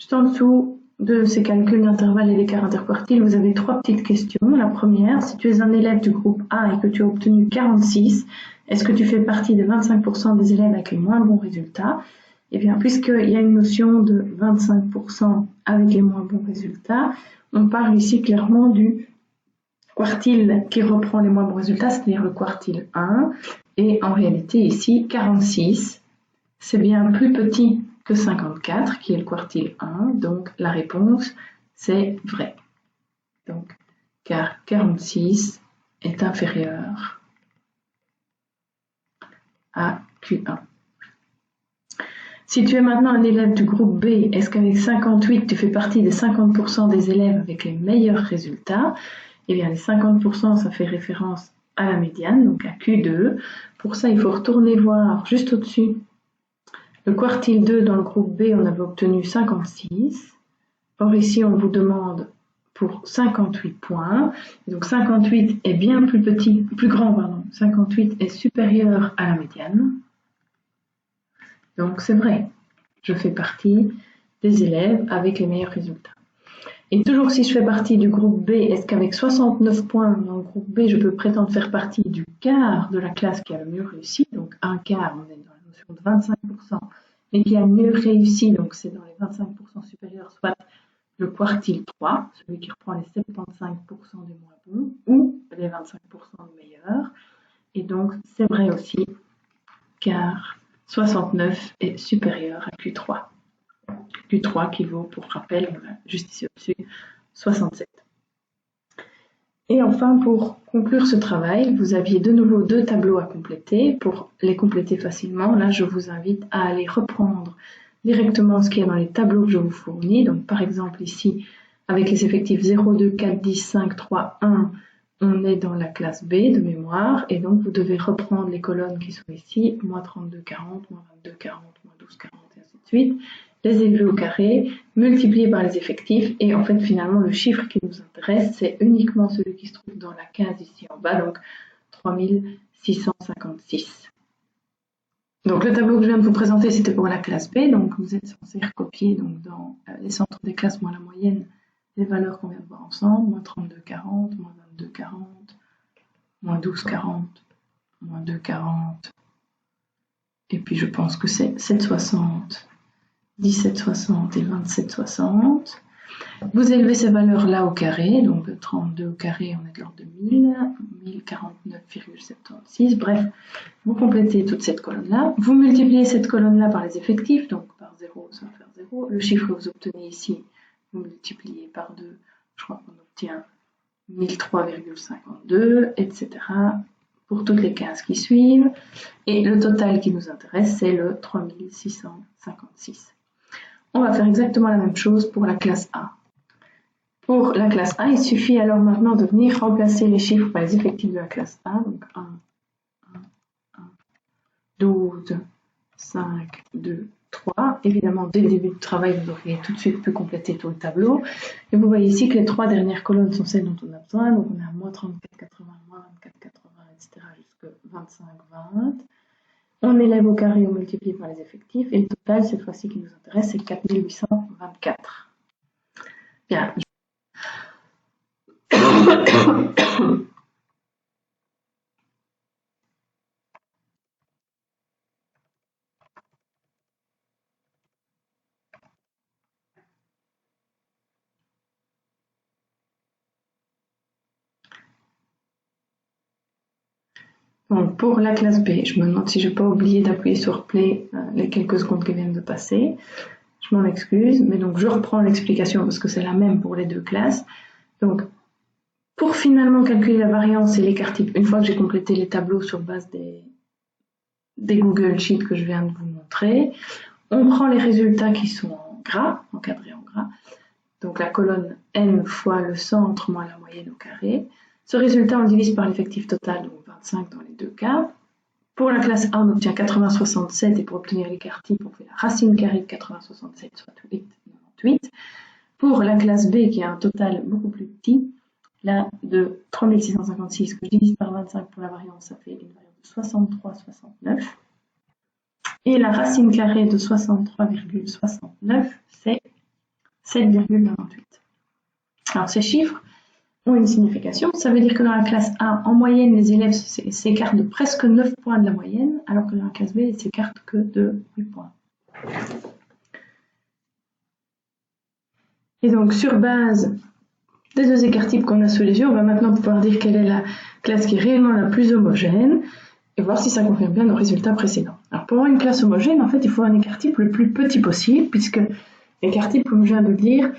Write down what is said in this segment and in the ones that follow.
Juste en dessous de ces calculs d'intervalle et d'écart interquartile, vous avez 3 petites questions. La première, si tu es un élève du groupe A et que tu as obtenu 46, est-ce que tu fais partie des 25% des élèves avec les moins bons résultats? Eh bien, puisqu'il y a une notion de 25% avec les moins bons résultats, on parle ici clairement du quartile qui reprend les moins bons résultats, c'est-à-dire le quartile 1. Et en réalité, ici, 46, c'est bien plus petit que 54, qui est le quartile 1. Donc, la réponse, c'est vrai. Donc, car 46 est inférieur à Q1. Si tu es maintenant un élève du groupe B, est-ce qu'avec 58, tu fais partie des 50% des élèves avec les meilleurs résultats? Eh bien, les 50%, ça fait référence à la médiane, donc à Q2. Pour ça, il faut retourner voir juste au-dessus. Le quartile 2, dans le groupe B, on avait obtenu 56. Or, ici, on vous demande pour 58 points. Et donc, 58 est bien plus grand, pardon. 58 est supérieur à la médiane. Donc, c'est vrai, je fais partie des élèves avec les meilleurs résultats. Et toujours si je fais partie du groupe B, est-ce qu'avec 69 points dans le groupe B, je peux prétendre faire partie du quart de la classe qui a le mieux réussi? Donc, un quart, on est dans la notion de 25%, mais qui a mieux réussi, donc c'est dans les 25% supérieurs, soit le quartile 3, celui qui reprend les 75% des moins bons, ou les 25% des meilleurs. Et donc, c'est vrai aussi, car 69 est supérieur à Q3. Q3 qui vaut, pour rappel, juste ici au-dessus, 67. Et enfin, pour conclure ce travail, vous aviez de nouveau 2 tableaux à compléter. Pour les compléter facilement, là, je vous invite à aller reprendre directement ce qu'il y a dans les tableaux que je vous fournis. Donc, par exemple, ici, avec les effectifs 0, 2, 4, 10, 5, 3, 1, on est dans la classe B de mémoire. Et donc, vous devez reprendre les colonnes qui sont ici, moins 32, 40, moins 22, 40, moins 12, 40, et ainsi de suite. Les élever au carré, multiplier par les effectifs, et en fait, finalement, le chiffre qui nous intéresse, c'est uniquement celui qui se trouve dans la case ici en bas, donc 3656. Donc, le tableau que je viens de vous présenter, c'était pour la classe B, donc vous êtes censé recopier donc, dans les centres des classes moins la moyenne, les valeurs qu'on vient de voir ensemble, moins 32, 40, moins 22, 40, moins 12, 40, moins 2, 40, et puis je pense que c'est 760. 17,60 et 27,60. Vous élevez ces valeurs-là au carré, donc 32 au carré, on est de l'ordre de 1000, 1049,76, bref, vous complétez toute cette colonne-là. Vous multipliez cette colonne-là par les effectifs, donc par 0, ça va faire 0. Le chiffre que vous obtenez ici, vous multipliez par 2, je crois qu'on obtient 1003,52, etc. pour toutes les 15 qui suivent. Et le total qui nous intéresse, c'est le 3656. On va faire exactement la même chose pour la classe A. Pour la classe A, il suffit alors maintenant de venir remplacer les chiffres par les effectifs de la classe A. Donc 1, 1, 1, 12, 5, 2, 3. Évidemment, dès le début du travail, vous auriez tout de suite pu compléter tout le tableau. Et vous voyez ici que les 3 dernières colonnes sont celles dont on a besoin. Donc on a moins 34,80, moins 24,80, etc. jusqu'à 25,20. On élève au carré, on multiplie par les effectifs, et le total, cette fois-ci, qui nous intéresse, c'est 4824. Bien. Donc, pour la classe B, je me demande si je n'ai pas oublié d'appuyer sur Play les quelques secondes qui viennent de passer. Je m'en excuse, mais donc je reprends l'explication parce que c'est la même pour les 2 classes. Donc, pour finalement calculer la variance et l'écart type, une fois que j'ai complété les tableaux sur base des Google Sheets que je viens de vous montrer, on prend les résultats qui sont en gras, encadrés en gras, donc la colonne n fois le centre moins la moyenne au carré. Ce résultat, on le divise par l'effectif total, donc 25 dans les 2 cas. Pour la classe A, on obtient 80,67 et pour obtenir l'écart type, on fait la racine carrée de 80,67, soit 8,98. Pour la classe B, qui a un total beaucoup plus petit, là de 3656 que je divise par 25 pour la variance, ça fait une variance de 63,69. Et la racine carrée de 63,69, c'est 7,98. Alors ces chiffres ont une signification. Ça veut dire que dans la classe A, en moyenne, les élèves s'écartent de presque 9 points de la moyenne, alors que dans la classe B, ils s'écartent que de 8 points. Et donc, sur base des deux écarts types qu'on a sous les yeux, on va maintenant pouvoir dire quelle est la classe qui est réellement la plus homogène et voir si ça confirme bien nos résultats précédents. Alors, pour avoir une classe homogène, en fait, il faut un écart type le plus petit possible, puisque l'écart type, comme je viens de le dire,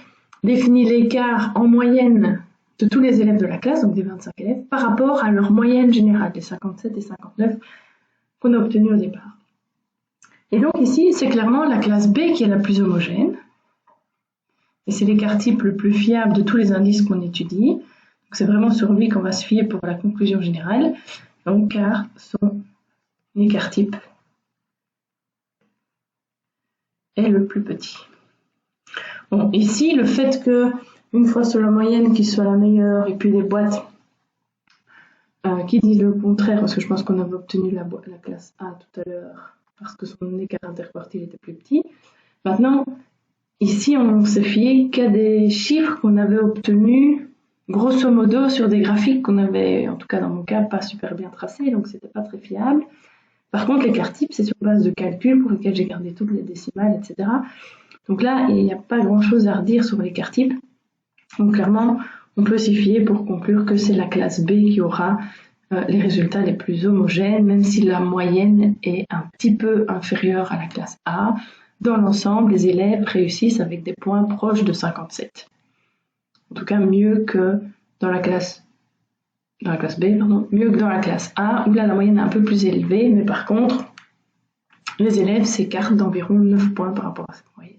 définit l'écart en moyenne de tous les élèves de la classe, donc des 25 élèves, par rapport à leur moyenne générale, des 57 et 59 qu'on a obtenus au départ. Et donc ici, c'est clairement la classe B qui est la plus homogène. Et c'est l'écart type le plus fiable de tous les indices qu'on étudie. C'est vraiment sur lui qu'on va se fier pour la conclusion générale. Donc, car son écart type est le plus petit. Bon, ici, le fait que, une fois sur la moyenne qui soit la meilleure, et puis des boîtes qui disent le contraire, parce que je pense qu'on avait obtenu la classe A tout à l'heure, parce que son écart interquartile était plus petit. Maintenant, ici, on s'est fié qu'à des chiffres qu'on avait obtenus, grosso modo, sur des graphiques qu'on avait, en tout cas dans mon cas, pas super bien tracés, donc c'était pas très fiable. Par contre, l'écart type, c'est sur base de calculs pour lesquels j'ai gardé toutes les décimales, etc. Donc là, il n'y a pas grand-chose à redire sur l'écart type. Donc clairement, on peut s'y fier pour conclure que c'est la classe B qui aura les résultats les plus homogènes, même si la moyenne est un petit peu inférieure à la classe A. Dans l'ensemble, les élèves réussissent avec des points proches de 57. En tout cas, mieux que dans la classe B, mieux que dans la classe A, où là la moyenne est un peu plus élevée, mais par contre, les élèves s'écartent d'environ 9 points par rapport à cette moyenne.